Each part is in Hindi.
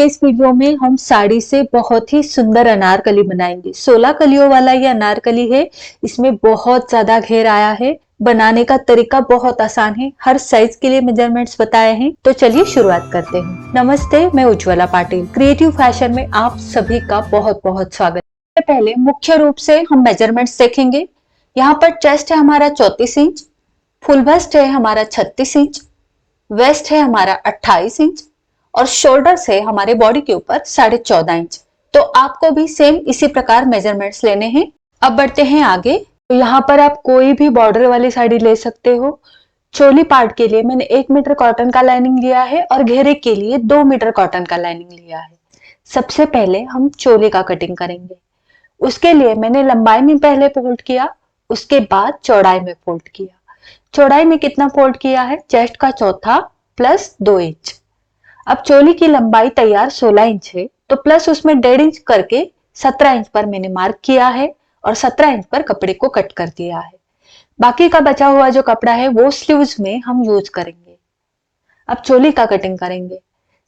के इस वीडियो में हम साड़ी से बहुत ही सुंदर अनारकली बनाएंगे। 16 कलियों वाला ये अनारकली है। इसमें बहुत ज्यादा घेर आया है। बनाने का तरीका बहुत आसान है। हर साइज के लिए मेजरमेंट्स बताए हैं। तो चलिए शुरुआत करते हैं। नमस्ते, मैं उज्ज्वला पाटिल। क्रिएटिव फैशन में आप सभी का बहुत बहुत स्वागत है। पहले मुख्य रूप से हम मेजरमेंट्स देखेंगे। यहाँ पर चेस्ट है हमारा 34 इंच, फुल बस्ट है हमारा 36 इंच, वेस्ट है हमारा 28 इंच और शोल्डर्स है हमारे बॉडी के ऊपर 14.5 इंच। तो आपको भी सेम इसी प्रकार मेजरमेंट्स लेने हैं। अब बढ़ते हैं आगे। तो यहाँ पर आप कोई भी बॉर्डर वाली साड़ी ले सकते हो। चोली पार्ट के लिए मैंने 1 मीटर कॉटन का लाइनिंग लिया है और घेरे के लिए 2 मीटर कॉटन का लाइनिंग लिया है। सबसे पहले हम चोली का कटिंग करेंगे। उसके लिए मैंने लंबाई में पहले फोल्ड किया, उसके बाद चौड़ाई में फोल्ड किया। चौड़ाई में कितना फोल्ड किया है? चेस्ट का चौथा प्लस 2 इंच। अब चोली की लंबाई तैयार 16 इंच है, तो प्लस उसमें 1.5 इंच करके 17 इंच पर मैंने मार्क किया है और 17 इंच पर कपड़े को कट कर दिया है। बाकी का बचा हुआ जो कपड़ा है वो स्लीव्स में हम यूज करेंगे। अब चोली का कटिंग करेंगे।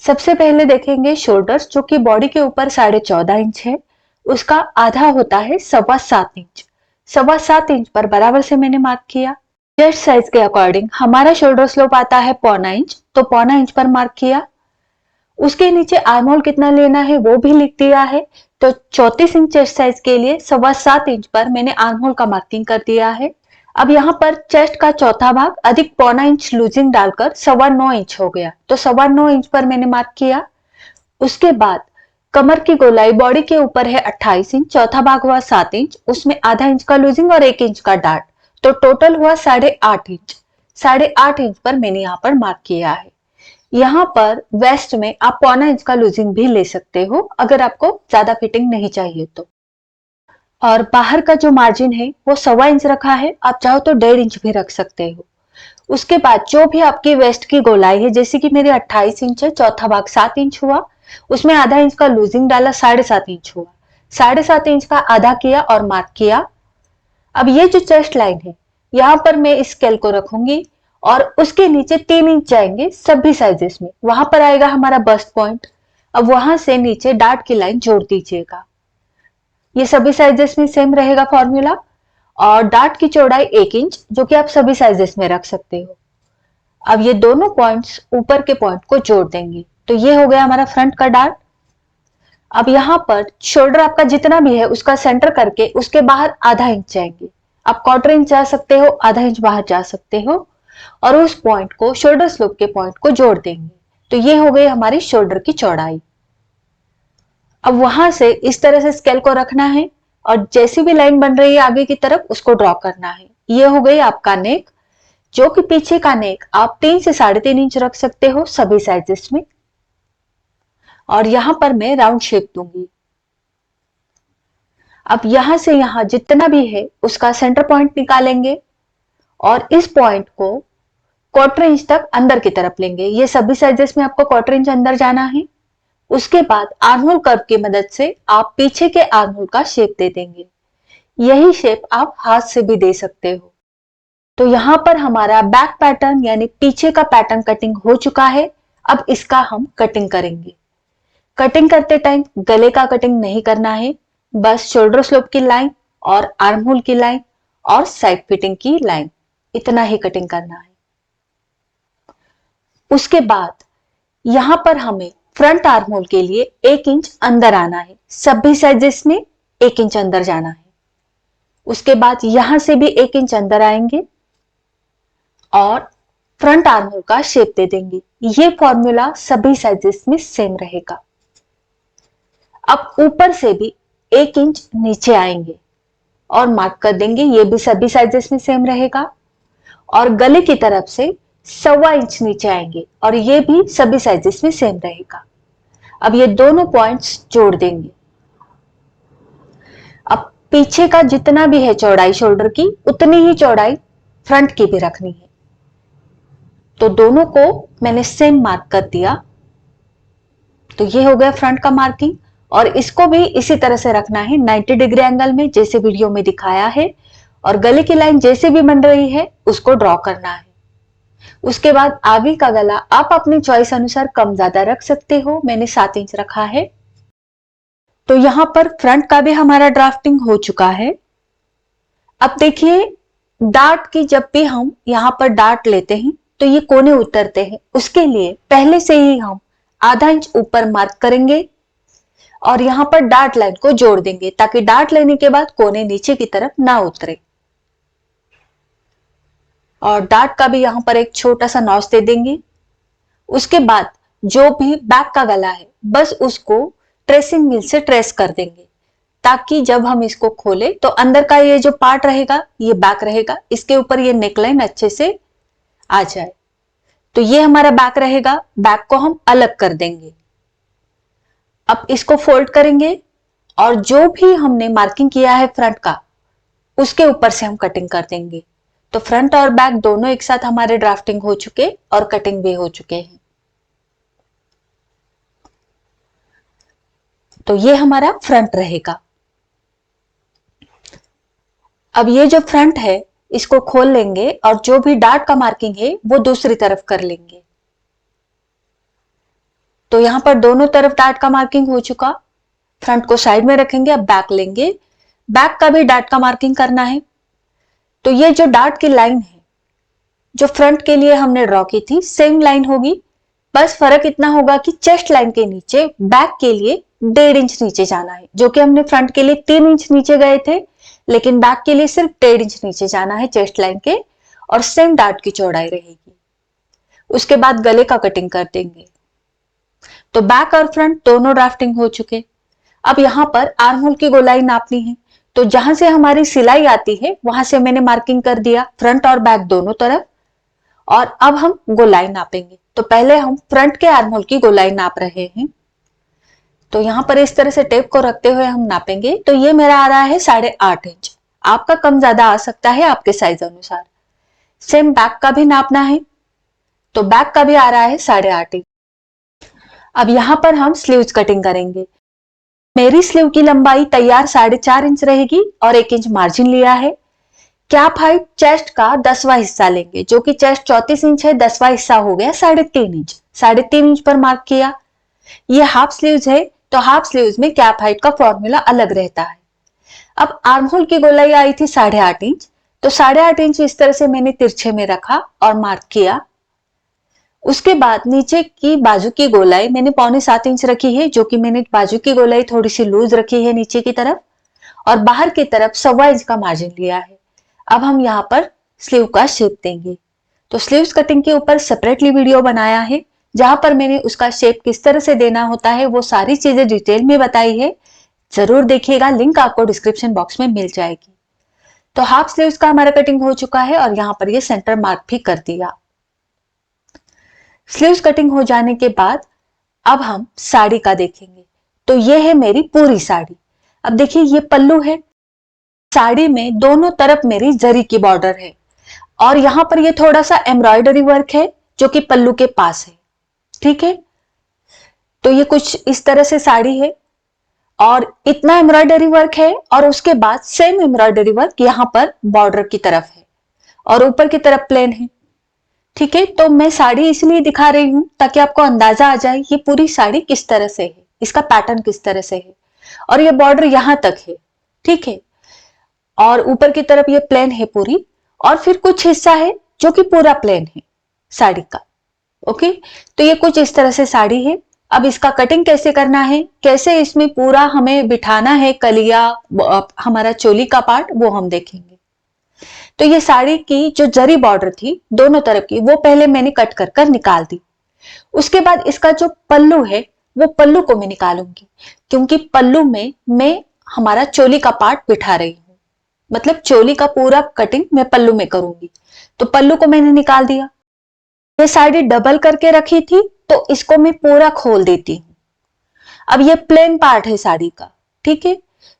सबसे पहले देखेंगे शोल्डर्स, जो कि बॉडी के ऊपर 14.5 इंच है। उसका आधा होता है 7.25 इंच। 7.25 इंच पर बराबर से मैंने मार्क किया। चेस्ट साइज के अकॉर्डिंग हमारा शोल्डर स्लोप आता है 0.25 इंच, तो 0.25 इंच पर मार्क किया। उसके नीचे आर्म होल कितना लेना है वो भी लिख दिया है। तो 34 इंच चेस्ट साइज के लिए 7.25 इंच पर मैंने आर्म होल का मार्किंग कर दिया है। अब यहाँ पर चेस्ट का चौथा भाग अधिक 0.25 इंच लूजिंग डालकर 9.25 इंच हो गया, तो 9.25 इंच पर मैंने मार्क किया। उसके बाद कमर की गोलाई बॉडी के ऊपर है 28 इंच, चौथा भाग हुआ 7 इंच, उसमें आधा इंच का लूजिंग और 1 इंच का डार्ट, तो टोटल हुआ 8.5 इंच। 8.5 इंच पर मैंने यहाँ पर मार्क किया है। यहाँ पर वेस्ट में आप 0.25 इंच का लूजिंग भी ले सकते हो अगर आपको ज्यादा फिटिंग नहीं चाहिए तो। और बाहर का जो मार्जिन है वो 1.25 इंच रखा है, आप चाहो तो 1.5 इंच भी रख सकते हो। उसके बाद जो भी आपकी वेस्ट की गोलाई है, जैसे कि मेरी 28 इंच है, चौथा भाग 7 इंच हुआ, उसमें आधा इंच का लूजिंग डाला, 7.5 इंच हुआ। 7.5 इंच का आधा किया और मार्क किया। अब ये जो चेस्ट लाइन है, यहाँ पर मैं इस स्केल को रखूंगी और उसके नीचे 3 इंच जाएंगे सभी साइजेस में। वहां पर आएगा हमारा बस्ट पॉइंट। अब वहां से नीचे डार्ट की लाइन जोड़ दीजिएगा। ये सभी साइजेस में सेम रहेगा फॉर्मूला। और डार्ट की चौड़ाई 1 इंच, जो कि आप सभी साइजेस में रख सकते हो। अब ये दोनों पॉइंट्स ऊपर के पॉइंट को जोड़ देंगे, तो ये हो गया हमारा फ्रंट का डार्ट। अब यहाँ पर शोल्डर आपका जितना भी है उसका सेंटर करके उसके बाहर आधा इंच जाएंगे। आप 1/4 इंच जा सकते हो, आधा इंच बाहर जा सकते हो, और उस पॉइंट को शोल्डर स्लोप के पॉइंट को जोड़ देंगे। तो ये हो गई हमारी शोल्डर की चौड़ाई। अब वहां से इस तरह से स्केल को रखना है और जैसी भी लाइन बन रही है आगे की तरफ उसको ड्रॉ करना है। ये हो गई आपका नेक, जो कि पीछे का नेक आप 3 से 3.5 इंच रख सकते हो सभी साइजेस में। और यहां पर मैं राउंड शेप दूंगी। अब यहां से यहां जितना भी है उसका सेंटर पॉइंट निकालेंगे और इस पॉइंट को 1/4 इंच तक अंदर की तरफ लेंगे। ये सभी साइजेस में आपको 1/4 इंच अंदर जाना है। उसके बाद आर्महोल कर्व की मदद से आप पीछे के आर्महोल का शेप दे देंगे। यही शेप आप हाथ से भी दे सकते हो। तो यहां पर हमारा बैक पैटर्न यानी पीछे का पैटर्न कटिंग हो चुका है। अब इसका हम कटिंग करेंगे। कटिंग करते टाइम गले का कटिंग नहीं करना है, बस शोल्डर स्लोप की लाइन और आर्महोल की लाइन और साइड फिटिंग की लाइन, इतना ही कटिंग करना है। उसके बाद यहां पर हमें फ्रंट आर्महोल के लिए 1 इंच अंदर आना है। सभी साइजेस में 1 इंच अंदर जाना है। उसके बाद यहां से भी 1 इंच अंदर आएंगे और फ्रंट आर्महोल का शेप दे देंगे। ये फॉर्मूला सभी साइजेस में सेम रहेगा। अब ऊपर से भी 1 इंच नीचे आएंगे और मार्क कर देंगे। ये भी सभी साइजेस में सेम रहेगा। और गले की तरफ से 1.25 इंच नीचे आएंगे और ये भी सभी साइजेस में सेम रहेगा। अब ये दोनों पॉइंट्स जोड़ देंगे। अब पीछे का जितना भी है चौड़ाई शोल्डर की, उतनी ही चौड़ाई फ्रंट की भी रखनी है। तो दोनों को मैंने सेम मार्क कर दिया। तो ये हो गया फ्रंट का मार्किंग। और इसको भी इसी तरह से रखना है 90 डिग्री एंगल में, जैसे वीडियो में दिखाया है। और गले की लाइन जैसे भी बन रही है उसको ड्रॉ करना है। उसके बाद आगे का गला आप अपनी चॉइस अनुसार कम ज्यादा रख सकते हो, मैंने 7 इंच रखा है। तो यहाँ पर फ्रंट का भी हमारा ड्राफ्टिंग हो चुका है। अब देखिए, डार्ट की जब भी हम यहाँ पर डार्ट लेते हैं तो ये कोने उतरते हैं, उसके लिए पहले से ही हम आधा इंच ऊपर मार्क करेंगे और यहाँ पर डार्ट लाइन को जोड़ देंगे ताकि डार्ट लेने के बाद कोने नीचे की तरफ ना उतरे। और डार्ट का भी यहाँ पर एक छोटा सा नॉच दे देंगे। उसके बाद जो भी बैक का गला है बस उसको ट्रेसिंग व्हील से ट्रेस कर देंगे ताकि जब हम इसको खोले तो अंदर का ये जो पार्ट रहेगा ये बैक रहेगा, इसके ऊपर ये नेकलाइन अच्छे से आ जाए। तो ये हमारा बैक रहेगा, बैक को हम अलग कर देंगे। अब इसको फोल्ड करेंगे और जो भी हमने मार्किंग किया है फ्रंट का उसके ऊपर से हम कटिंग कर देंगे। तो फ्रंट और बैक दोनों एक साथ हमारे ड्राफ्टिंग हो चुके और कटिंग भी हो चुके हैं। तो ये हमारा फ्रंट रहेगा। अब ये जो फ्रंट है इसको खोल लेंगे और जो भी डार्ट का मार्किंग है वो दूसरी तरफ कर लेंगे। तो यहां पर दोनों तरफ डार्ट का मार्किंग हो चुका। फ्रंट को साइड में रखेंगे, अब बैक लेंगे, बैक का भी डार्ट का मार्किंग करना है। तो ये जो डार्ट की लाइन है जो फ्रंट के लिए हमने ड्रॉ की थी सेम लाइन होगी, बस फर्क इतना होगा कि चेस्ट लाइन के नीचे बैक के लिए 1.5 इंच नीचे जाना है, जो कि हमने फ्रंट के लिए 3 इंच नीचे गए थे, लेकिन बैक के लिए सिर्फ 1.5 इंच नीचे जाना है चेस्ट लाइन के और सेम डार्ट की चौड़ाई रहेगी। उसके बाद गले का कटिंग कर देंगे। तो बैक और फ्रंट दोनों ड्राफ्टिंग हो चुके। अब यहाँ पर आर्म होल की गोलाई नापनी है, तो जहां से हमारी सिलाई आती है वहां से मैंने मार्किंग कर दिया फ्रंट और बैक दोनों तरफ। और अब हम गोलाई नापेंगे। तो पहले हम फ्रंट के आर्म होल की गोलाई नाप रहे हैं। तो यहां पर इस तरह से टेप को रखते हुए हम नापेंगे। तो ये मेरा आ रहा है 8.5 इंच, आपका कम ज्यादा आ सकता है आपके साइज अनुसार। सेम बैक का भी नापना है, तो बैक का भी आ रहा है 8.5 इंच। अब यहां पर हम स्लीव्स कटिंग करेंगे। मेरी स्लीव की लंबाई तैयार 4.5 इंच रहेगी और 1 इंच मार्जिन लिया है। कैप हाइट चेस्ट का 10वां हिस्सा लेंगे, जो कि चेस्ट 34 इंच है, 10वां हिस्सा हो गया 3.5 इंच। 3.5 इंच पर मार्क किया। ये हाफ स्लीव्स है, तो हाफ स्लीव्स में कैप हाइट का फॉर्मूला अलग रहता है। अब आर्म होल की गोलाई आई थी 8.5 इंच, तो 8.5 इंच इस तरह से मैंने तिरछे में रखा और मार्क किया। उसके बाद नीचे की बाजू की गोलाई मैंने 6.25 इंच रखी है, जो कि मैंने बाजू की गोलाई थोड़ी सी लूज रखी है नीचे की तरफ, और बाहर की तरफ 1.25 इंच का मार्जिन लिया है। अब हम यहाँ पर स्लीव का शेप देंगे। तो स्लीव्स कटिंग के ऊपर सेपरेटली वीडियो बनाया है, जहां पर मैंने उसका शेप किस तरह से देना होता है वो सारी चीजें डिटेल में बताई है। जरूर देखिएगा, लिंक आपको डिस्क्रिप्शन बॉक्स में मिल जाएगी। तो हाफ स्लीव्स का हमारा कटिंग हो चुका है और यहाँ पर ये सेंटर मार्क भी कर दिया। स्लीव्स कटिंग हो जाने के बाद अब हम साड़ी का देखेंगे। तो ये है मेरी पूरी साड़ी। अब देखिए, ये पल्लू है। साड़ी में दोनों तरफ मेरी जरी की बॉर्डर है और यहां पर ये थोड़ा सा एम्ब्रॉयडरी वर्क है जो कि पल्लू के पास है। ठीक है, तो ये कुछ इस तरह से साड़ी है और इतना एम्ब्रॉयडरी वर्क है और उसके बाद सेम एम्ब्रॉयडरी वर्क यहां पर बॉर्डर की तरफ है और ऊपर की तरफ प्लेन है। ठीक है, तो मैं साड़ी इसलिए दिखा रही हूं ताकि आपको अंदाजा आ जाए ये पूरी साड़ी किस तरह से है, इसका पैटर्न किस तरह से है। और ये बॉर्डर यहां तक है। ठीक है, और ऊपर की तरफ ये प्लेन है पूरी, और फिर कुछ हिस्सा है जो कि पूरा प्लेन है साड़ी का। ओके, तो ये कुछ इस तरह से साड़ी है। अब इसका कटिंग कैसे करना है, कैसे इसमें पूरा हमें बिठाना है कलिया, हमारा चोली का पार्ट, वो हम देखेंगे। तो ये साड़ी की जो जरी बॉर्डर थी दोनों तरफ की, वो पहले मैंने कट कर कर निकाल दी। उसके बाद इसका जो पल्लू है वो पल्लू को मैं निकालूंगी, क्योंकि पल्लू में मैं हमारा चोली का पार्ट बिठा रही हूं। मतलब चोली का पूरा कटिंग मैं पल्लू में करूंगी। तो पल्लू को मैंने निकाल दिया। ये साड़ी डबल करके रखी थी, तो इसको मैं पूरा खोल देती हूँ। अब ये प्लेन पार्ट है साड़ी का। ठीक है,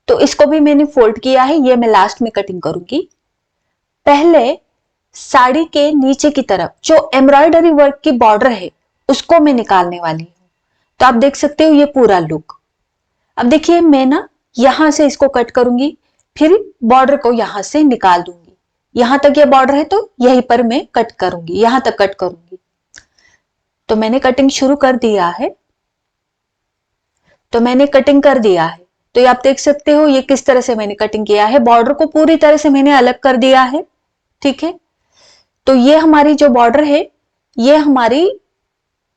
तो इसको भी मैंने फोल्ड किया है, ये मैं लास्ट में कटिंग करूंगी। पहले साड़ी के नीचे की तरफ जो एम्ब्रॉयडरी वर्क की बॉर्डर है उसको मैं निकालने वाली हूँ। तो आप देख सकते हो ये पूरा लुक। अब देखिए, मैं ना यहां से इसको कट करूंगी, फिर बॉर्डर को यहां से निकाल दूंगी। यहां तक ये बॉर्डर है तो यहीं पर मैं कट करूंगी, यहां तक कट करूंगी। तो मैंने कटिंग शुरू कर दिया है। तो मैंने कटिंग कर दिया है। तो ये आप देख सकते हो ये किस तरह से मैंने कटिंग किया है। बॉर्डर को पूरी तरह से मैंने अलग कर दिया है। ठीक है, तो ये हमारी जो बॉर्डर है ये हमारी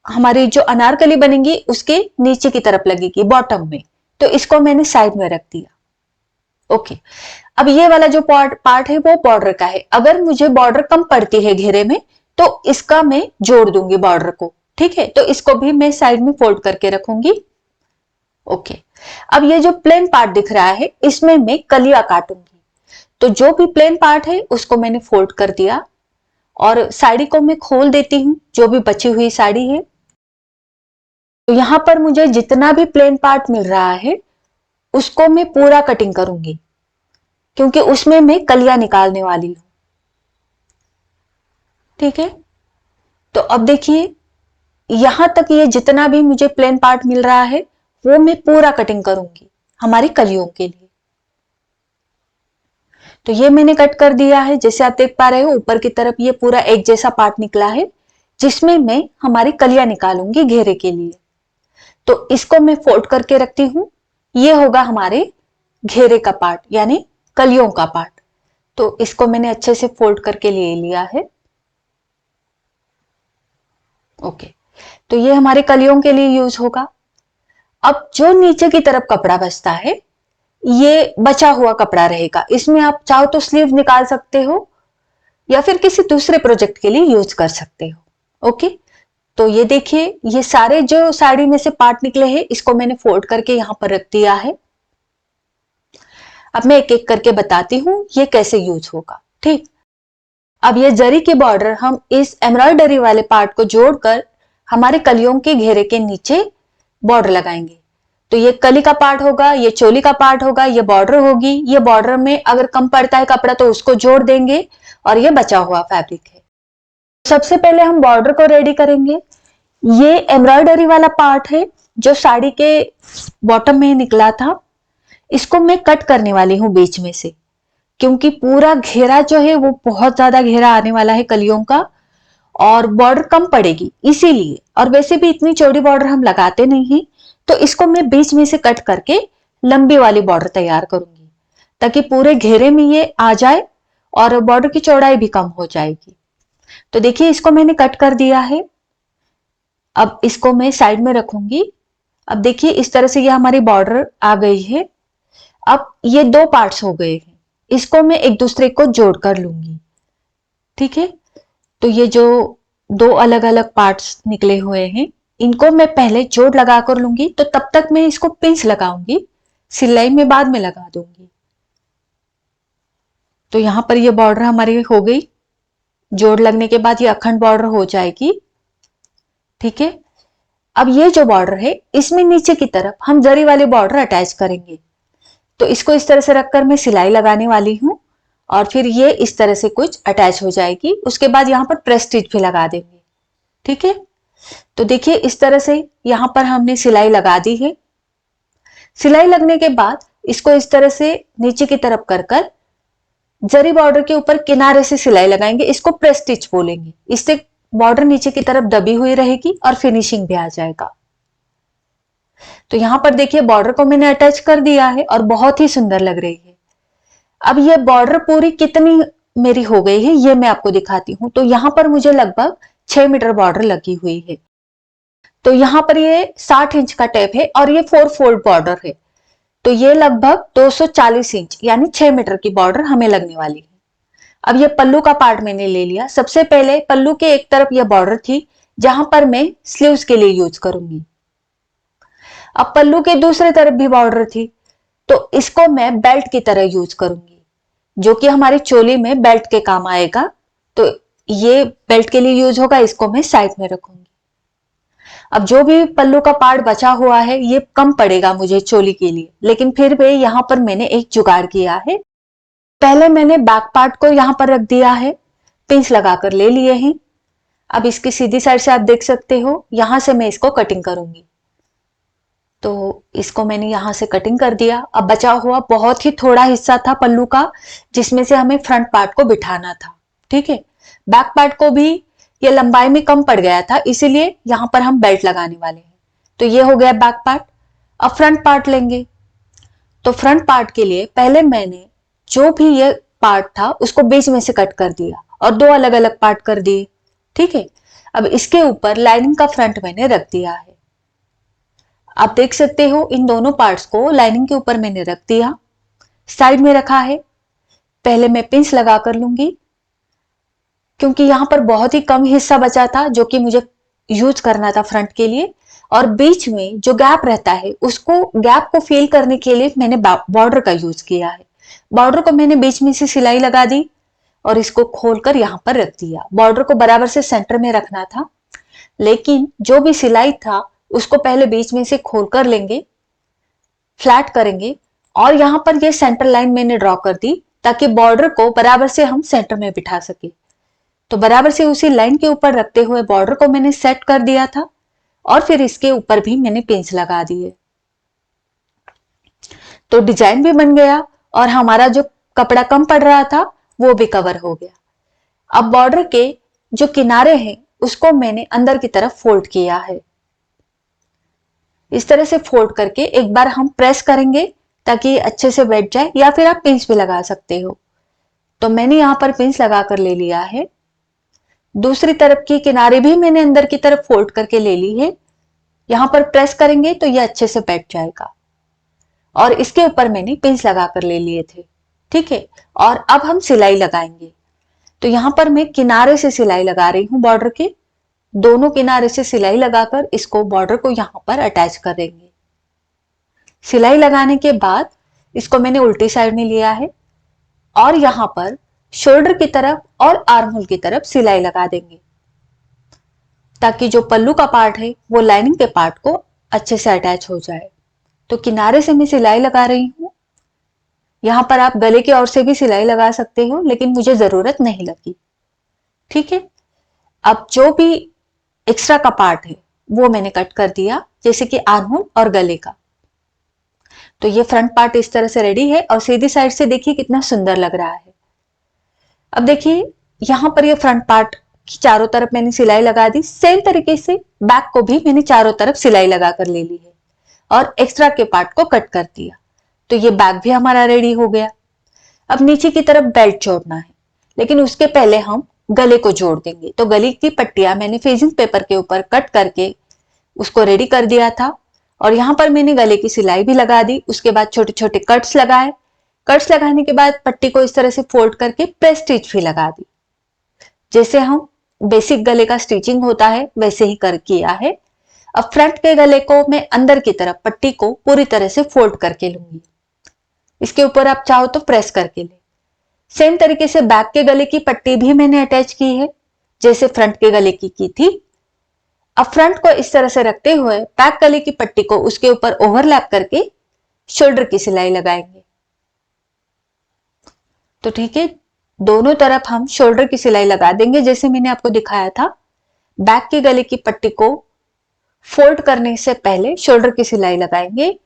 हमारी जो अनारकली बनेगी उसके नीचे की तरफ लगेगी, बॉटम में। तो इसको मैंने साइड में रख दिया। ओके, अब ये वाला जो पार्ट है वो बॉर्डर का है। अगर मुझे बॉर्डर कम पड़ती है घेरे में तो इसका मैं जोड़ दूंगी बॉर्डर को। ठीक है, तो इसको भी मैं साइड में फोल्ड करके रखूंगी। ओके, अब ये जो प्लेन पार्ट दिख रहा है इसमें मैं कलियां काटूंगी। तो जो भी प्लेन पार्ट है उसको मैंने फोल्ड कर दिया और साड़ी को मैं खोल देती हूं, जो भी बची हुई साड़ी है। तो यहां पर मुझे जितना भी प्लेन पार्ट मिल रहा है उसको मैं पूरा कटिंग करूंगी, क्योंकि उसमें मैं कलियां निकालने वाली हूं। ठीक है, तो अब देखिए यहां तक ये जितना भी मुझे प्लेन पार्ट मिल रहा है वो मैं पूरा कटिंग करूंगी हमारी कलियों के लिए। तो ये मैंने कट कर दिया है। जैसे आप देख पा रहे हो ऊपर की तरफ ये पूरा एक जैसा पार्ट निकला है जिसमें मैं हमारी कलियां निकालूंगी घेरे के लिए। तो इसको मैं फोल्ड करके रखती हूं। ये होगा हमारे घेरे का पार्ट यानी कलियों का पार्ट। तो इसको मैंने अच्छे से फोल्ड करके ले लिया है। ओके, तो ये हमारे कलियों के लिए यूज होगा। अब जो नीचे की तरफ कपड़ा बचता है ये बचा हुआ कपड़ा रहेगा। इसमें आप चाहो तो स्लीव निकाल सकते हो या फिर किसी दूसरे प्रोजेक्ट के लिए यूज कर सकते हो। ओके, तो ये देखिए ये सारे जो साड़ी में से पार्ट निकले हैं इसको मैंने फोल्ड करके यहां पर रख दिया है। अब मैं एक एक करके बताती हूं ये कैसे यूज होगा। ठीक, अब ये जरी की बॉर्डर हम इस एम्ब्रॉयडरी वाले पार्ट को जोड़कर हमारे कलियों के घेरे के नीचे बॉर्डर लगाएंगे। तो ये कली का पार्ट होगा, ये चोली का पार्ट होगा, ये बॉर्डर होगी। ये बॉर्डर में अगर कम पड़ता है कपड़ा तो उसको जोड़ देंगे और ये बचा हुआ फैब्रिक है। सबसे पहले हम बॉर्डर को रेडी करेंगे। ये एम्ब्रॉयडरी वाला पार्ट है जो साड़ी के बॉटम में निकला था। इसको मैं कट करने वाली हूं बीच में से, क्योंकि पूरा घेरा जो है वो बहुत ज्यादा घेरा आने वाला है कलियों का और बॉर्डर कम पड़ेगी इसीलिए। और वैसे भी इतनी चौड़ी बॉर्डर हम लगाते नहीं हैं, तो इसको मैं बीच में से कट करके लंबी वाली बॉर्डर तैयार करूंगी ताकि पूरे घेरे में ये आ जाए और बॉर्डर की चौड़ाई भी कम हो जाएगी। तो देखिए इसको मैंने कट कर दिया है। अब इसको मैं साइड में रखूंगी। अब देखिए इस तरह से ये हमारी बॉर्डर आ गई है। अब ये दो पार्ट्स हो गए हैं, इसको मैं एक दूसरे को जोड़ कर लूंगी। ठीक है, तो ये जो दो अलग अलग पार्ट्स निकले हुए हैं इनको मैं पहले जोड़ लगा कर लूंगी। तो तब तक मैं इसको पिंस लगाऊंगी, सिलाई में बाद में लगा दूंगी। तो यहां पर ये बॉर्डर हमारी हो गई। जोड़ लगने के बाद ये अखंड बॉर्डर हो जाएगी। ठीक है, अब ये जो बॉर्डर है इसमें नीचे की तरफ हम जरी वाले बॉर्डर अटैच करेंगे। तो इसको इस तरह से रखकर मैं सिलाई लगाने वाली हूं और फिर ये इस तरह से कुछ अटैच हो जाएगी। उसके बाद यहां पर प्रेस स्टिच भी लगा देंगे। ठीक है, तो देखिए इस तरह से यहां पर हमने सिलाई लगा दी है। सिलाई लगने के बाद इसको इस तरह से नीचे की तरफ कर कर जरी बॉर्डर के ऊपर किनारे से सिलाई लगाएंगे। इसको प्रेस स्टिच बोलेंगे। इससे बॉर्डर नीचे की तरफ दबी हुई रहेगी और फिनिशिंग भी आ जाएगा। तो यहां पर देखिए बॉर्डर को मैंने अटैच कर दिया है और बहुत ही सुंदर लग रही है। अब ये बॉर्डर पूरी कितनी मेरी हो गई है ये मैं आपको दिखाती हूं। तो यहां पर मुझे लगभग 6 मीटर बॉर्डर लगी हुई है। तो यहां पर ये 60 इंच का टेप है और ये 4 फोल्ड बॉर्डर है। तो ये लगभग 240 इंच यानी 6 मीटर की बॉर्डर हमें लगने वाली है। अब ये पल्लू का पार्ट मैंने ले लिया। सबसे पहले पल्लू के एक तरफ यह बॉर्डर थी जहां पर मैं स्लीव्स के लिए यूज करूंगी। अब पल्लू के दूसरे तरफ भी बॉर्डर थी, तो इसको मैं बेल्ट की तरह यूज करूंगी, जो कि हमारी चोली में बेल्ट के काम आएगा। तो ये बेल्ट के लिए यूज होगा, इसको मैं साइड में रखूंगी। अब जो भी पल्लू का पार्ट बचा हुआ है ये कम पड़ेगा मुझे चोली के लिए, लेकिन फिर भी यहां पर मैंने एक जुगाड़ किया है। पहले मैंने बैक पार्ट को यहां पर रख दिया है, पिंस लगाकर ले लिए हैं। अब इसकी सीधी साइड से आप देख सकते हो, यहां से मैं इसको कटिंग करूंगी। तो इसको मैंने यहाँ से कटिंग कर दिया। अब बचा हुआ बहुत ही थोड़ा हिस्सा था पल्लू का, जिसमें से हमें फ्रंट पार्ट को बिठाना था। ठीक है, बैक पार्ट को भी ये लंबाई में कम पड़ गया था, इसीलिए यहाँ पर हम बेल्ट लगाने वाले हैं। तो ये हो गया बैक पार्ट। अब फ्रंट पार्ट लेंगे। तो फ्रंट पार्ट के लिए पहले मैंने जो भी ये पार्ट था उसको बीच में से कट कर दिया और दो अलग अलग पार्ट कर दिए। ठीक है, अब इसके ऊपर लाइनिंग का फ्रंट मैंने रख दिया है। आप देख सकते हो इन दोनों पार्ट्स को लाइनिंग के ऊपर मैंने रख दिया, साइड में रखा है। पहले मैं पिंस लगा कर लूंगी, क्योंकि यहां पर बहुत ही कम हिस्सा बचा था जो कि मुझे यूज करना था फ्रंट के लिए, और बीच में जो गैप रहता है उसको गैप को फिल करने के लिए मैंने बॉर्डर का यूज किया है। बॉर्डर को मैंने बीच में से सिलाई लगा दी और इसको खोलकर यहां पर रख दिया। बॉर्डर को बराबर से सेंटर में रखना था, लेकिन जो भी सिलाई था उसको पहले बीच में से खोल कर लेंगे, फ्लैट करेंगे, और यहां पर ये सेंटर लाइन मैंने ड्रॉ कर दी ताकि बॉर्डर को बराबर से हम सेंटर में बिठा सके। तो बराबर से उसी लाइन के ऊपर रखते हुए बॉर्डर को मैंने सेट कर दिया था और फिर इसके ऊपर भी मैंने पिंस लगा दिए। तो डिजाइन भी बन गया और हमारा जो कपड़ा कम पड़ रहा था वो भी कवर हो गया। अब बॉर्डर के जो किनारे हैं उसको मैंने अंदर की तरफ फोल्ड किया है। इस तरह से फोल्ड करके एक बार हम प्रेस करेंगे ताकि अच्छे से बैठ जाए, या फिर आप पिंस भी लगा सकते हो। तो मैंने यहां पर पिंस लगाकर ले लिया है। दूसरी तरफ की किनारे भी मैंने अंदर की तरफ फोल्ड करके ले ली है। यहां पर प्रेस करेंगे तो ये अच्छे से बैठ जाएगा, और इसके ऊपर मैंने पिंस लगाकर ले लिए थे। ठीक है, और अब हम सिलाई लगाएंगे। तो यहां पर मैं किनारे से सिलाई लगा रही हूं, बॉर्डर के दोनों किनारे से सिलाई लगाकर इसको बॉर्डर को यहां पर अटैच करेंगे। सिलाई लगाने के बाद इसको मैंने उल्टी साइड में लिया है और यहां पर शोल्डर की तरफ और आर्म होल की तरफ सिलाई लगा देंगे, ताकि जो पल्लू का पार्ट है वो लाइनिंग के पार्ट को अच्छे से अटैच हो जाए। तो किनारे से मैं सिलाई लगा रही हूं। यहां पर आप गले की ओर से भी सिलाई लगा सकते हो, लेकिन मुझे जरूरत नहीं लगी। ठीक है, अब जो भी एक्स्ट्रा का पार्ट है वो मैंने कट कर दिया, जैसे कि आर्म होल और गले का। तो ये फ्रंट पार्ट इस तरह से रेडी है और सीधी साइड से देखिए कितना सुंदर लग रहा है। अब देखिए यहां पर ये फ्रंट पार्ट की चारों तरफ मैंने सिलाई लगा दी। सेम तरीके से बैक को भी मैंने चारों तरफ सिलाई लगा कर ले ली है और एक्स्ट्रा के पार्ट को कट कर दिया। तो ये बैक भी हमारा रेडी हो गया। अब नीचे की तरफ बेल्ट जोड़ना है, लेकिन उसके पहले हम गले को जोड़ देंगे। तो गले की पट्टियां मैंने फेजिंग पेपर के ऊपर कट करके उसको रेडी कर दिया था, और यहां पर मैंने गले की सिलाई भी लगा दी। उसके बाद छोटे छोटे कट्स लगाए। कट्स लगाने के बाद पट्टी को इस तरह से फोल्ड करके प्रेस स्टिच भी लगा दी। जैसे हम बेसिक गले का स्टिचिंग होता है वैसे ही कर किया है। अब फ्रंट के गले को मैं अंदर की तरफ पट्टी को पूरी तरह से फोल्ड करके लूंगी। इसके ऊपर आप चाहो तो प्रेस करके ले। सेम तरीके से बैक के गले की पट्टी भी मैंने अटैच की है, जैसे फ्रंट के गले की थी। अब फ्रंट को इस तरह से रखते हुए बैक गले की पट्टी को उसके ऊपर ओवरलैप करके शोल्डर की सिलाई लगाएंगे। तो ठीक है, दोनों तरफ हम शोल्डर की सिलाई लगा देंगे जैसे मैंने आपको दिखाया था। बैक के गले की पट्टी को फोल्ड करने से पहले शोल्डर की सिलाई लगाएंगे,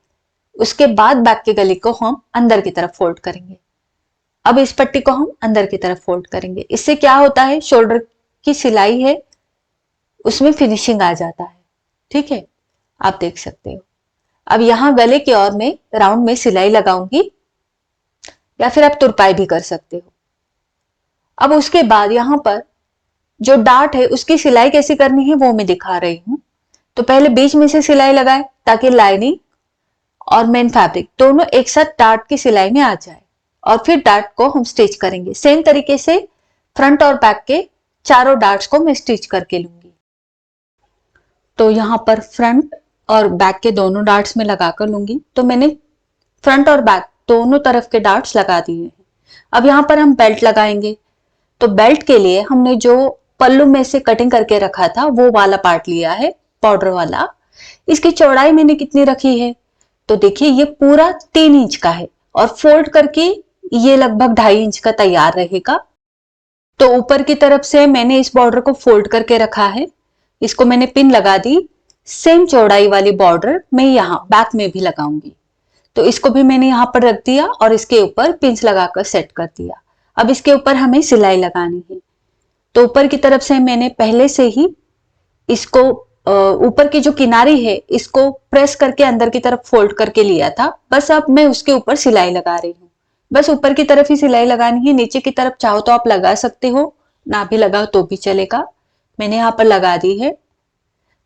उसके बाद बैक के गले को हम अंदर की तरफ फोल्ड करेंगे। अब इस पट्टी को हम अंदर की तरफ फोल्ड करेंगे। इससे क्या होता है, शोल्डर की सिलाई है उसमें फिनिशिंग आ जाता है। ठीक है, आप देख सकते हो। अब यहां गले की ओर में राउंड में सिलाई लगाऊंगी, या फिर आप तुरपाई भी कर सकते हो। अब उसके बाद यहां पर जो डार्ट है उसकी सिलाई कैसी करनी है वो मैं दिखा रही हूं। तो पहले बीच में से सिलाई लगाए ताकि लाइनिंग और मेन फैब्रिक दोनों एक साथ डार्ट की सिलाई में आ जाए, और फिर डार्ट को हम स्टिच करेंगे। सेम तरीके से फ्रंट और बैक के चारों डार्ट्स को मैं स्टिच करके लूंगी। तो यहां पर फ्रंट और बैक के दोनों डार्ट्स में लगाकर लूंगी। तो मैंने फ्रंट और बैक दोनों तरफ के डार्ट्स लगा दिए हैं। अब यहां पर हम बेल्ट लगाएंगे। तो बेल्ट के लिए हमने जो पल्लू में से कटिंग करके रखा था वो वाला पार्ट लिया है, बॉर्डर वाला। इसकी चौड़ाई मैंने कितनी रखी है, तो देखिए ये पूरा 3 इंच का है, और फोल्ड करके ये लगभग 2.5 इंच का तैयार रहेगा। तो ऊपर की तरफ से मैंने इस बॉर्डर को फोल्ड करके रखा है। इसको मैंने पिन लगा दी सेम चौड़ाई वाली बॉर्डर मैं यहाँ बैक में भी लगाऊंगी। तो इसको भी मैंने यहाँ पर रख दिया और इसके ऊपर पिंच लगाकर सेट कर दिया। अब इसके ऊपर हमें सिलाई लगानी है। तो ऊपर की तरफ से मैंने पहले से ही इसको ऊपर की जो किनारी है इसको प्रेस करके अंदर की तरफ फोल्ड करके लिया था। बस अब मैं उसके ऊपर सिलाई लगा रही हूँ। बस ऊपर की तरफ ही सिलाई लगानी है, नीचे की तरफ चाहो तो आप लगा सकते हो, ना भी लगाओ तो भी चलेगा। मैंने यहाँ पर लगा दी है।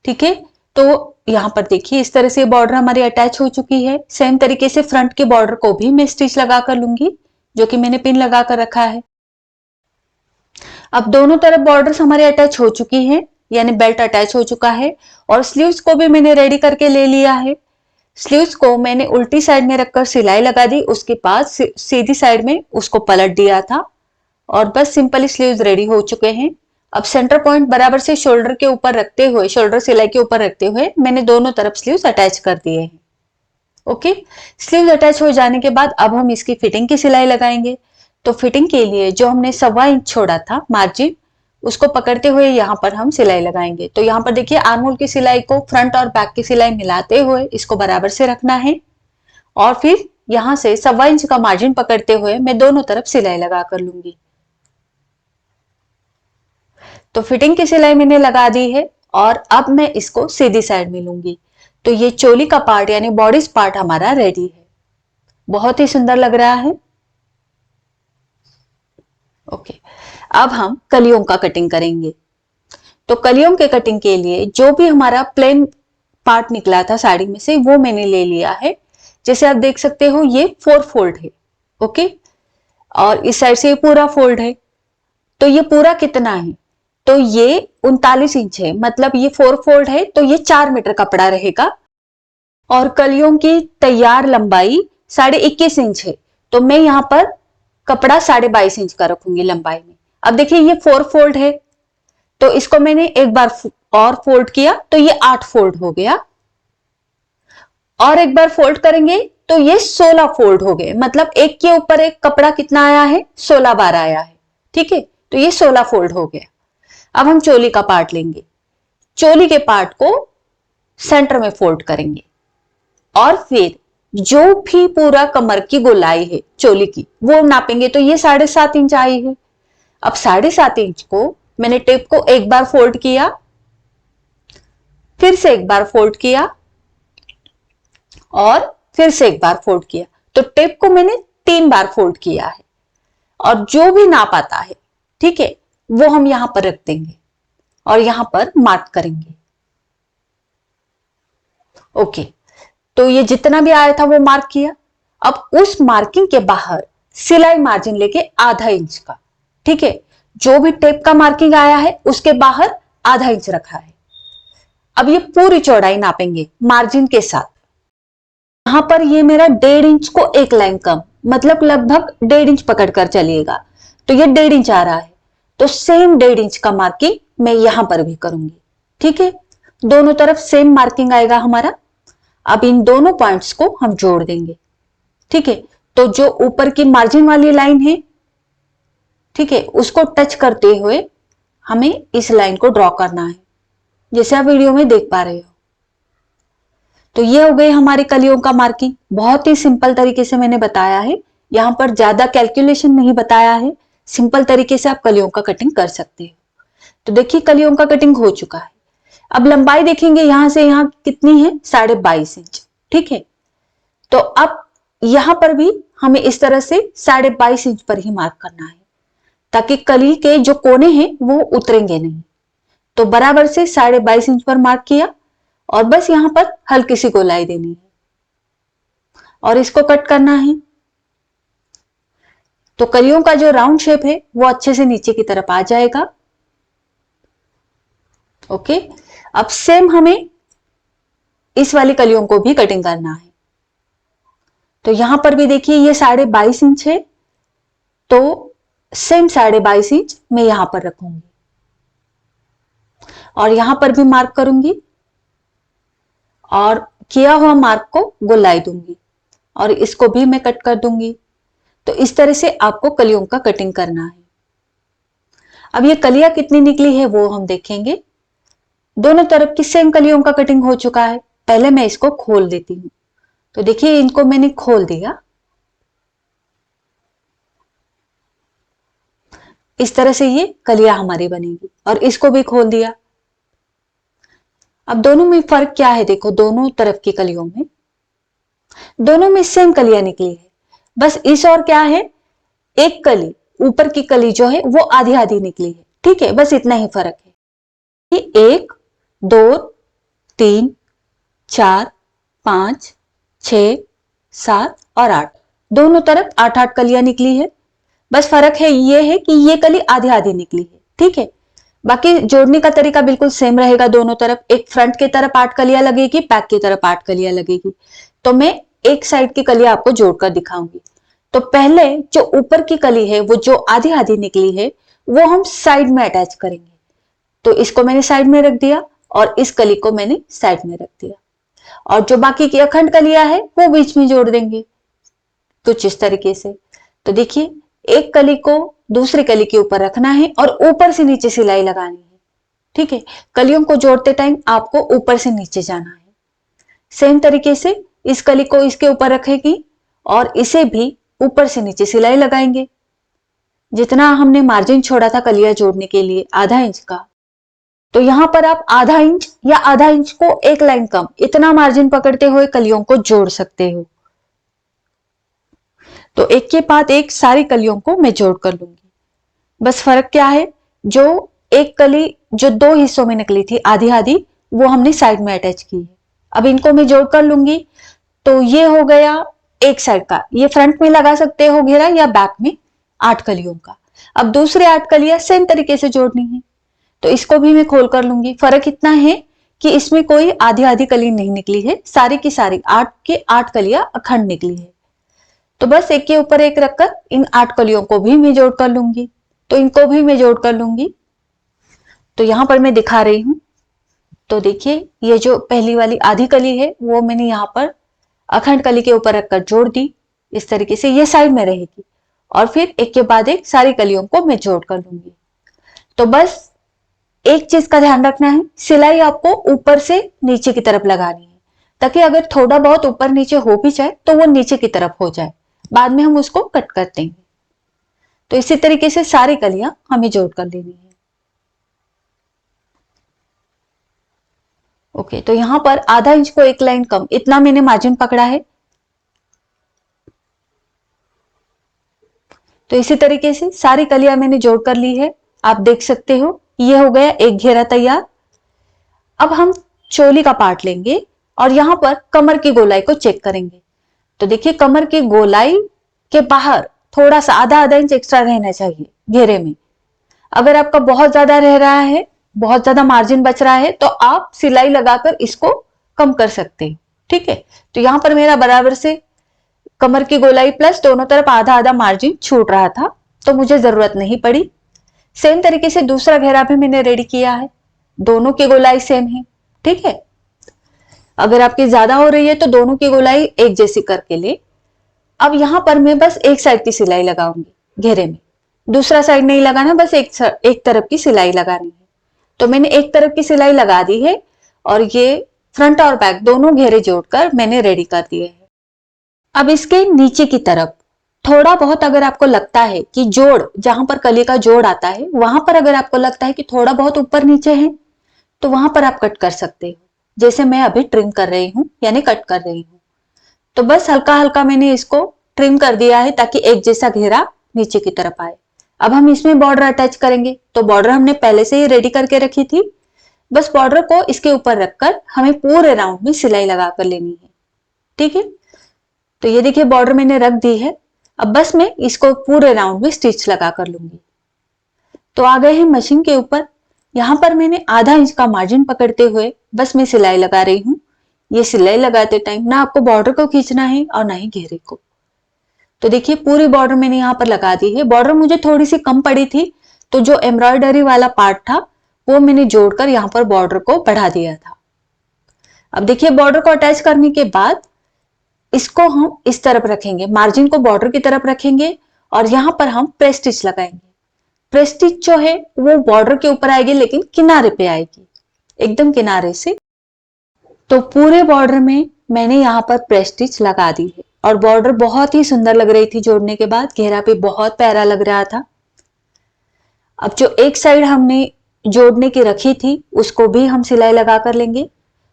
ठीक है, तो यहाँ पर देखिए इस तरह से बॉर्डर हमारी अटैच हो चुकी है। सेम तरीके से फ्रंट के बॉर्डर को भी मैं स्टिच लगा कर लूंगी, जो कि मैंने पिन लगा कर रखा है। अब दोनों तरफ बॉर्डर्स हमारे अटैच हो चुकी हैं, यानी बेल्ट अटैच हो चुका है। और स्लीव्स को भी मैंने रेडी करके ले लिया है। स्लीव्स को मैंने उल्टी साइड में रखकर सिलाई लगा दी, उसके बाद सीधी साइड में उसको पलट दिया था और बस सिंपली स्लीव्स रेडी हो चुके हैं। अब सेंटर पॉइंट बराबर से शोल्डर के ऊपर रखते हुए, शोल्डर सिलाई के ऊपर रखते हुए मैंने दोनों तरफ स्लीव्स अटैच कर दिए हैं। ओके, स्लीव्स अटैच हो जाने के बाद अब हम इसकी फिटिंग की सिलाई लगाएंगे। तो फिटिंग के लिए जो हमने 1.25 इंच छोड़ा था मार्जिन, उसको पकड़ते हुए यहाँ पर हम सिलाई लगाएंगे। तो यहाँ पर देखिए आर्महोल की सिलाई को फ्रंट और बैक की सिलाई मिलाते हुए इसको बराबर से रखना है और फिर यहाँ से 1.25 इंच का मार्जिन पकड़ते हुए मैं दोनों तरफ सिलाई लगा कर लूंगी। तो फिटिंग की सिलाई मैंने लगा दी है और अब मैं इसको सीधी साइड में लूंगी। तो ये चोली का पार्ट यानी बॉडीज पार्ट हमारा रेडी है। बहुत ही सुंदर लग रहा है। ओके, अब हम कलियों का कटिंग करेंगे। तो कलियों के कटिंग के लिए जो भी हमारा प्लेन पार्ट निकला था साड़ी में से वो मैंने ले लिया है। जैसे आप देख सकते हो ये 4 फोल्ड है। ओके, और इस साइड से ये पूरा फोल्ड है। तो ये पूरा कितना है? तो ये 39 इंच है, मतलब ये 4 फोल्ड है, तो ये 4 मीटर कपड़ा रहेगा। और कलियों की तैयार लंबाई 21.5 इंच है, तो मैं यहाँ पर कपड़ा 22.5 इंच का रखूंगी लंबाई में। अब देखिए ये 4 फोल्ड है, तो इसको मैंने एक बार और फोल्ड किया तो ये 8 फोल्ड हो गया। और एक बार फोल्ड करेंगे तो ये 16 फोल्ड हो गए, मतलब एक के ऊपर एक कपड़ा कितना आया है? 16 बार आया है। ठीक है, तो ये 16 फोल्ड हो गया। अब हम चोली का पार्ट लेंगे। चोली के पार्ट को सेंटर में फोल्ड करेंगे और फिर जो भी पूरा कमर की गोलाई है चोली की वो नापेंगे। तो ये 7.5 इंच आई है। अब 7.5 इंच को मैंने टेप को एक बार फोल्ड किया, फिर से एक बार फोल्ड किया और फिर से एक बार फोल्ड किया। तो टेप को मैंने 3 बार फोल्ड किया है और जो भी नाप आता है, ठीक है, वो हम यहां पर रख देंगे और यहां पर मार्क करेंगे। ओके, तो ये जितना भी आया था वो मार्क किया। अब उस मार्किंग के बाहर सिलाई मार्जिन लेके ½ इंच का, ठीक है, जो भी टेप का मार्किंग आया है उसके बाहर ½ इंच रखा है। अब ये पूरी चौड़ाई नापेंगे मार्जिन के साथ। यहां पर ये मेरा 1.5 इंच को एक लाइन कम, मतलब लगभग 1.5 इंच पकड़कर चलिएगा। तो ये 1.5 इंच आ रहा है, तो सेम 1.5 इंच का मार्किंग मैं यहां पर भी करूंगी। ठीक है, दोनों तरफ सेम मार्किंग आएगा हमारा। अब इन दोनों पॉइंट्स को हम जोड़ देंगे। ठीक है, तो जो ऊपर की मार्जिन वाली लाइन है, ठीक है, उसको टच करते हुए हमें इस लाइन को ड्रॉ करना है, जैसे आप वीडियो में देख पा रहे हो। तो ये हो गई हमारी कलियों का मार्किंग। बहुत ही सिंपल तरीके से मैंने बताया है, यहां पर ज्यादा कैलकुलेशन नहीं बताया है। सिंपल तरीके से आप कलियों का कटिंग कर सकते हो। तो देखिए कलियों का कटिंग हो चुका है। अब लंबाई देखेंगे, यहां से यहां कितनी है? 22.5 इंच। ठीक है, तो अब यहां पर भी हमें इस तरह से 22.5 इंच पर ही मार्क करना है, ताकि कली के जो कोने हैं वो उतरेंगे नहीं। तो बराबर से 22.5 इंच पर मार्क किया और बस यहां पर हल्की सी गोलाई देनी है और इसको कट करना है। तो कलियों का जो राउंड शेप है वो अच्छे से नीचे की तरफ आ जाएगा। ओके, अब सेम हमें इस वाली कलियों को भी कटिंग करना है। तो यहां पर भी देखिए ये 22.5 इंच है, तो सेम 22.5 इंच मैं यहां पर रखूंगी और यहां पर भी मार्क करूंगी और किया हुआ मार्क को गोलाई दूंगी और इसको भी मैं कट कर दूंगी। तो इस तरह से आपको कलियों का कटिंग करना है। अब ये कलियां कितनी निकली है वो हम देखेंगे। दोनों तरफ की सेम कलियों का कटिंग हो चुका है। पहले मैं इसको खोल देती हूँ। तो देखिए इनको मैंने खोल दिया। इस तरह से ये कलियां हमारी बनेगी और इसको भी खोल दिया। अब दोनों में फर्क क्या है, देखो दोनों तरफ की कलियों में, दोनों में सेम कलियां निकली है। बस इस और क्या है, एक कली, ऊपर की कली जो है वो आधी आधी निकली है। ठीक है, बस इतना ही फर्क है कि 1 2 3 4 5 6 7 और 8, दोनों तरफ 8-8 कलियां निकली है। बस फर्क है ये है कि ये कली आधी आधी निकली है। ठीक है, बाकी जोड़ने का तरीका बिल्कुल सेम रहेगा दोनों तरफ। एक फ्रंट की तरफ 8 कलियां लगेगी, बैक की तरफ 8 कलियां लगेगी। तो मैं एक साइड की कलियां आपको जोड़कर दिखाऊंगी। तो पहले जो ऊपर की कली है वो जो आधी आधी निकली है वो हम साइड में अटैच करेंगे। तो इसको मैंने साइड में रख दिया और इस कली को मैंने साइड में रख दिया, और जो बाकी की अखंड कलियां है वो बीच में जोड़ देंगे कुछ इस तरीके से। तो देखिए एक कली को दूसरी कली के ऊपर रखना है और ऊपर से नीचे सिलाई लगानी है। ठीक है, कलियों को जोड़ते टाइम आपको ऊपर से नीचे जाना है। सेम तरीके से इस कली को इसके ऊपर रखेगी और इसे भी ऊपर से नीचे सिलाई लगाएंगे। जितना हमने मार्जिन छोड़ा था कलियां जोड़ने के लिए, आधा इंच का, तो यहां पर आप आधा इंच या आधा इंच को एक लाइन कम, इतना मार्जिन पकड़ते हुए कलियों को जोड़ सकते हो। तो एक के बाद एक सारी कलियों को मैं जोड़ कर लूंगी। बस फर्क क्या है, जो एक कली जो दो हिस्सों में निकली थी आधी आधी, वो हमने साइड में अटैच की है। अब इनको मैं जोड़ कर लूंगी। तो ये हो गया एक साइड का, ये फ्रंट में लगा सकते हो घेरा या बैक में 8 कलियों का। अब दूसरे 8 कलियां सेम तरीके से जोड़नी है। तो इसको भी मैं खोल कर लूंगी। फर्क इतना है कि इसमें कोई आधी आधी कली नहीं निकली है, सारी की सारी 8 के 8 कलियां अखंड निकली है। तो बस एक के ऊपर एक रखकर इन 8 कलियों को भी मैं जोड़ कर लूंगी। तो इनको भी मैं जोड़ कर लूंगी। तो यहां पर मैं दिखा रही हूं। तो देखिए ये जो पहली वाली आधी कली है वो मैंने यहां पर अखंड कली के ऊपर रखकर जोड़ दी। इस तरीके से ये साइड में रहेगी और फिर एक के बाद एक सारी कलियों को मैं जोड़ कर लूंगी। तो बस एक चीज का ध्यान रखना है, सिलाई आपको ऊपर से नीचे की तरफ लगानी है, ताकि अगर थोड़ा बहुत ऊपर नीचे हो भी जाए तो वो नीचे की तरफ हो जाए, बाद में हम उसको कट कर देंगे। तो इसी तरीके से सारी कलियां हमें जोड़ कर लेनी है। ओके, तो यहां पर आधा इंच को एक लाइन कम, इतना मैंने मार्जिन पकड़ा है। तो इसी तरीके से सारी कलियां मैंने जोड़ कर ली है। आप देख सकते हो ये हो गया एक घेरा तैयार। अब हम चोली का पार्ट लेंगे और यहां पर कमर की गोलाई को चेक करेंगे। तो देखिए कमर की गोलाई के बाहर थोड़ा सा आधा आधा इंच एक्स्ट्रा रहना चाहिए घेरे में। अगर आपका बहुत ज्यादा रह रहा है, बहुत ज्यादा मार्जिन बच रहा है, तो आप सिलाई लगाकर इसको कम कर सकते हैं। ठीक है, तो यहां पर मेरा बराबर से कमर की गोलाई प्लस दोनों तरफ आधा आधा मार्जिन छूट रहा था, तो मुझे जरूरत नहीं पड़ी। सेम तरीके से दूसरा घेरा भी मैंने रेडी किया है, दोनों की गोलाई सेम है। ठीक है, अगर आपकी ज्यादा हो रही है तो दोनों की गोलाई एक जैसी करके ले। अब यहां पर मैं बस एक साइड की सिलाई लगाऊंगी घेरे में, दूसरा साइड नहीं लगाना, बस एक तरफ की सिलाई लगानी है। तो मैंने एक तरफ की सिलाई लगा दी है और ये फ्रंट और बैक दोनों घेरे जोड़कर मैंने रेडी कर दिए हैं। अब इसके नीचे की तरफ थोड़ा बहुत अगर आपको लगता है कि जोड़, जहां पर कली का जोड़ आता है वहां पर अगर आपको लगता है कि थोड़ा बहुत ऊपर नीचे है, तो वहां पर आप कट कर सकते हो, जैसे मैं अभी ट्रिम कर रही हूं यानी कट कर रही हूं। तो बस हल्का हल्का मैंने इसको ट्रिम कर दिया है ताकि एक जैसा घेरा नीचे की तरफ आए। अब हम इसमें बॉर्डर अटैच करेंगे। तो बॉर्डर हमने पहले से ही रेडी करके रखी थी, बस बॉर्डर को इसके ऊपर रखकर हमें पूरे राउंड में सिलाई लगा कर लेनी है। ठीक है, तो ये देखिए बॉर्डर मैंने रख दी है। अब बस मैं इसको पूरे राउंड में स्टिच लगा कर लूंगी। तो आ गए हैं मशीन के ऊपर। यहां पर मैंने आधा इंच का मार्जिन पकड़ते हुए बस मैं सिलाई लगा रही हूं। ये सिलाई लगाते टाइम ना आपको बॉर्डर को खींचना है और ना ही घेरे को। तो देखिए पूरी बॉर्डर मैंने यहाँ पर लगा दी है। बॉर्डर मुझे थोड़ी सी कम पड़ी थी, तो जो एम्ब्रॉयडरी वाला पार्ट था वो मैंने जोड़कर यहाँ पर बॉर्डर को बढ़ा दिया था। अब देखिए बॉर्डर को अटैच करने के बाद इसको हम इस तरफ रखेंगे, मार्जिन को बॉर्डर की तरफ रखेंगे और यहां पर हम प्रेस स्टिच लगाएंगे। प्रेस स्टिच जो है वो बॉर्डर के ऊपर आएगी लेकिन किनारे पे आएगी। एकदम किनारे से। तो पूरे बॉर्डर में मैंने यहाँ पर प्रेस स्टिच लगा दी है और बॉर्डर बहुत ही सुंदर लग रही थी जोड़ने के बाद, घेरा भी बहुत प्यारा लग रहा था। अब जो एक साइड हमने जोड़ने की रखी थी उसको भी हम सिलाई लगा कर लेंगे।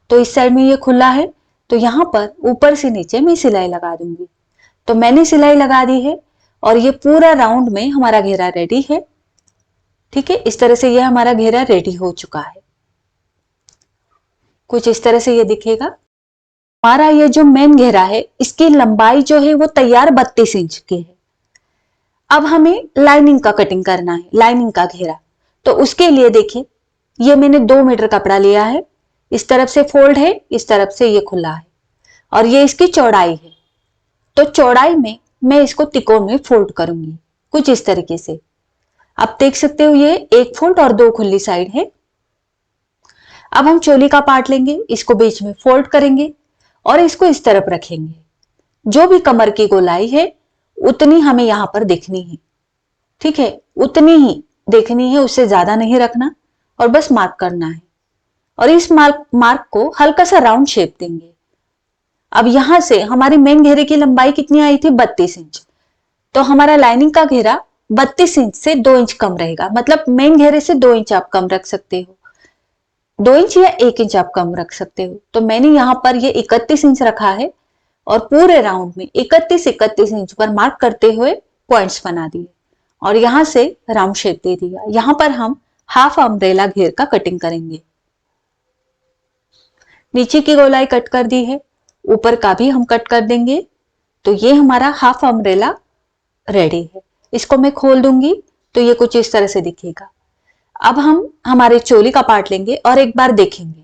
तो इस साइड में ये खुला है तो यहाँ पर ऊपर से नीचे मैं सिलाई लगा दूंगी। तो मैंने सिलाई लगा दी है और ये पूरा राउंड में हमारा घेरा रेडी है। ठीक है, इस तरह से ये हमारा घेरा रेडी हो चुका है। कुछ इस तरह से ये दिखेगा। हमारा ये जो मेन घेरा है इसकी लंबाई जो है वो तैयार 32 इंच की है। अब हमें लाइनिंग का कटिंग करना है, लाइनिंग का घेरा। तो उसके लिए देखिए ये मैंने 2 मीटर कपड़ा लिया है, इस तरफ से फोल्ड है, इस तरफ से ये खुला है और ये इसकी चौड़ाई है। तो चौड़ाई में मैं इसको तिकोण में फोल्ड करूंगी कुछ इस तरीके से। आप देख सकते हो ये 1 फोल्ड और 2 खुली साइड है। अब हम चोली का पार्ट लेंगे, इसको बीच में फोल्ड करेंगे और इसको इस तरफ रखेंगे। जो भी कमर की गोलाई है उतनी हमें यहां पर देखनी है। ठीक है, उतनी ही देखनी है, उससे ज्यादा नहीं रखना और बस मार्क करना है। और इस मार्क को हल्का सा राउंड शेप देंगे। अब यहां से हमारी मेन घेरे की लंबाई कितनी आई थी? 32 इंच। तो हमारा लाइनिंग का घेरा 32 इंच से 2 इंच कम रहेगा, मतलब मेन घेरे से 2 इंच आप कम रख सकते हो, 2 इंच या 1 इंच आप कम रख सकते हो। तो मैंने यहां पर ये 31 इंच रखा है और पूरे राउंड में 31 इंच पर मार्क करते हुए पॉइंट्स बना दिए और यहां से राउंड शेप दे दिया। यहां पर हम हाफ अम्ब्रेला घेर का कटिंग करेंगे। नीचे की गोलाई कट कर दी है, ऊपर का भी हम कट कर देंगे। तो ये हमारा हाफ अम्ब्रेला रेडी है। इसको मैं खोल दूंगी तो ये कुछ इस तरह से दिखेगा। अब हम हमारे चोली का पार्ट लेंगे और एक बार देखेंगे।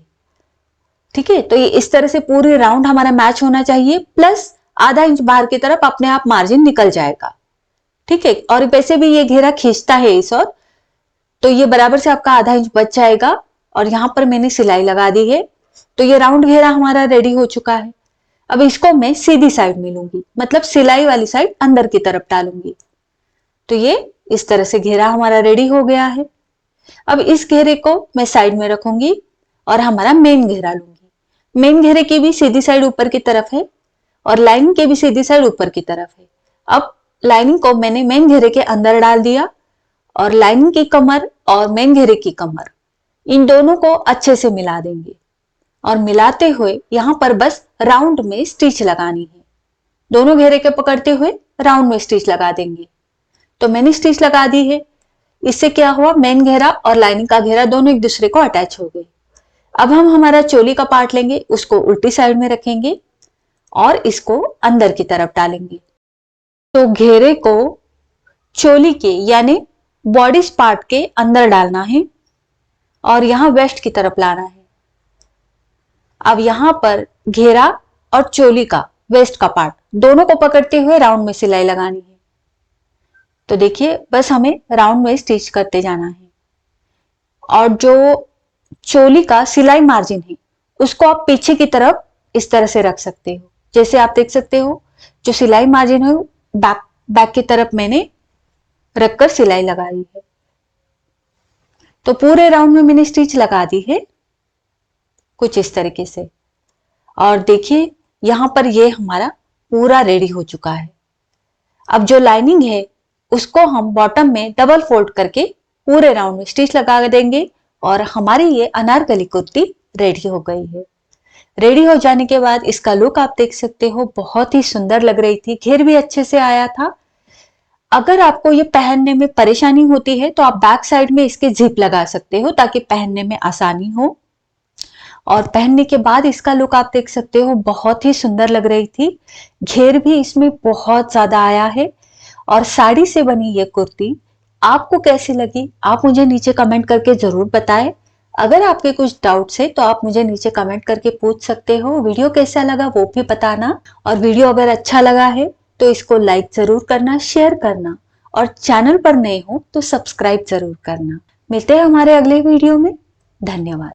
ठीक है, तो ये इस तरह से पूरी राउंड हमारा मैच होना चाहिए, प्लस आधा इंच बाहर की तरफ अपने आप मार्जिन निकल जाएगा। ठीक है, और वैसे भी ये घेरा खींचता है इस ओर, तो ये बराबर से आपका आधा इंच बच जाएगा। और यहां पर मैंने सिलाई लगा दी है। तो ये राउंड घेरा हमारा रेडी हो चुका है। अब इसको मैं सीधी साइड में लूंगी, मतलब सिलाई वाली साइड अंदर की तरफ डालूंगी। तो ये इस तरह से घेरा हमारा रेडी हो गया है। अब इस घेरे को मैं साइड में रखूंगी और हमारा मेन घेरा लूंगी। मेन घेरे की भी सीधी साइड ऊपर की तरफ है और लाइनिंग की भी सीधी साइड ऊपर की तरफ है। अब लाइनिंग को मैंने मेन घेरे के अंदर डाल दिया और लाइनिंग की कमर और मेन घेरे की कमर, इन दोनों को अच्छे से मिला देंगे और मिलाते हुए यहां पर बस राउंड में स्टिच लगानी है। दोनों घेरे के पकड़ते हुए राउंड में स्टिच लगा देंगे। तो मैंने स्टिच लगा दी है। इससे क्या हुआ, मेन घेरा और लाइनिंग का घेरा दोनों एक दूसरे को अटैच हो गए। अब हम हमारा चोली का पार्ट लेंगे, उसको उल्टी साइड में रखेंगे और इसको अंदर की तरफ डालेंगे। तो घेरे को चोली के यानी बॉडी पार्ट के अंदर डालना है और यहां वेस्ट की तरफ लाना है। अब यहां पर घेरा और चोली का वेस्ट का पार्ट दोनों को पकड़ते हुए राउंड में सिलाई लगानी है। तो देखिए बस हमें राउंड में स्टिच करते जाना है और जो चोली का सिलाई मार्जिन है उसको आप पीछे की तरफ इस तरह से रख सकते हो। जैसे आप देख सकते हो जो सिलाई मार्जिन है बैक की तरफ मैंने रखकर सिलाई लगाई है। तो पूरे राउंड में मैंने स्टिच लगा दी है कुछ इस तरीके से। और देखिए यहां पर ये हमारा पूरा रेडी हो चुका है। अब जो लाइनिंग है उसको हम बॉटम में डबल फोल्ड करके पूरे राउंड में स्टिच लगा देंगे और हमारी ये अनारकली कुर्ती रेडी हो गई है। रेडी हो जाने के बाद इसका लुक आप देख सकते हो, बहुत ही सुंदर लग रही थी, घेर भी अच्छे से आया था। अगर आपको ये पहनने में परेशानी होती है तो आप बैक साइड में इसके जिप लगा सकते हो ताकि पहनने में आसानी हो। और पहनने के बाद इसका लुक आप देख सकते हो, बहुत ही सुंदर लग रही थी। घेर भी इसमें बहुत ज्यादा आया है। और साड़ी से बनी ये कुर्ती आपको कैसी लगी आप मुझे नीचे कमेंट करके जरूर बताएं। अगर आपके कुछ डाउट्स है तो आप मुझे नीचे कमेंट करके पूछ सकते हो। वीडियो कैसा लगा वो भी बताना और वीडियो अगर अच्छा लगा है तो इसको लाइक जरूर करना, शेयर करना और चैनल पर नए हो तो सब्सक्राइब जरूर करना। मिलते हैं हमारे अगले वीडियो में। धन्यवाद।